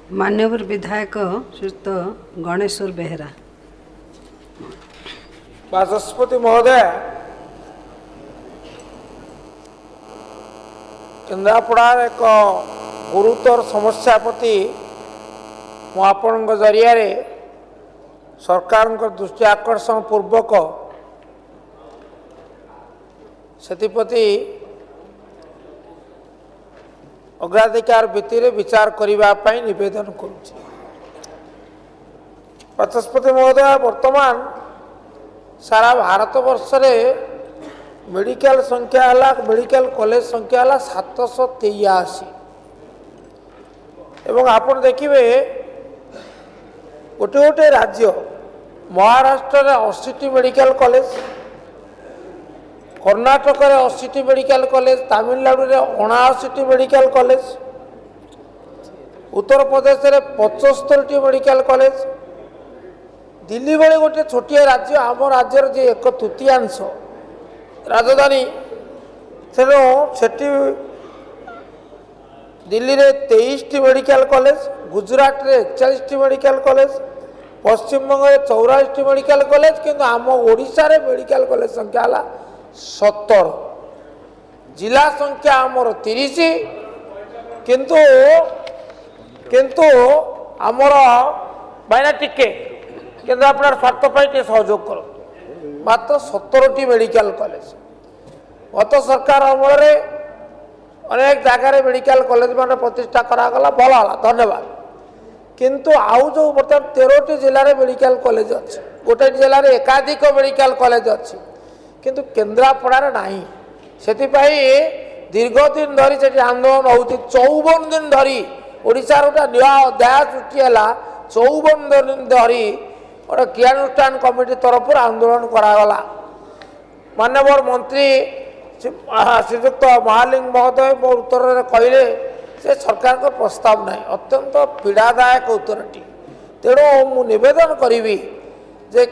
मान्यवर विधायक श्रीयुक्त गणेश्वर बेहेरा। बाचस्पति महोदय, केन्द्रापड़ार एक गुरुतर समस्या प्रति आपण जरिया सरकार दृष्टि आकर्षण पूर्वक से अग्राधिकार भित्ति विचार करने निवेदन करुच्ची। बाचस्पति महोदय, वर्तमान सारा भारत वर्ष मेडिकल संख्या है मेडिकल कॉलेज संख्या है 783 एवं आपण देखिए गोटे गोटे राज्य Maharashtra 80 medical college, Karnataka 80 medical college, Tamil Nadu 79 medical college, Uttar Pradesh 75 medical college, Delhi भली गोटे छोटिया राज्य आम राज्यर जे एक तृतीयांश राजधानी सेठी दिल्ली रे 23 मेडिकल कॉलेज, गुजरात रे 41 medical college, Paschim Banga 84 medical college, किंतु आम ओडिशा रे मेडिकल कॉलेज संख्या है 70, जिला संख्या आमर 30, किंतु किंतु आमर भाईना टिके केन्द्र अपना स्वार्थ सहयोग कर मात्र 17 मेडिकल कॉलेज। गत सरकार अमल अनेक जगार मेडिकल कॉलेज मान प्रतिष्ठा करागला, भल है, धन्यवाद। किंतु आउ जो बर्तमान 13 जिले में मेडिकल कॉलेज अच्छे, गोटे जिले में एकाधिक मेडिकल कॉलेज अच्छी, किंतु केन्द्रापड़ार नहीं। से दीर्घ दिन धरी से आंदोलन हो 54 दिन धरी ओडिशा गोटे नया अध्याय सृष्टि है। 54 दिन धरी गोटे क्रियानुष्ठान कमिटी तरफ आंदोलन करागला। माननीय मंत्री श्रीयुक्त महालिंग महोदय मो उत्तर कहले से सरकार को प्रस्ताव नहीं, अत्यंत पीड़ादायक उत्तरटी। तेणु मु निवेदन करी जे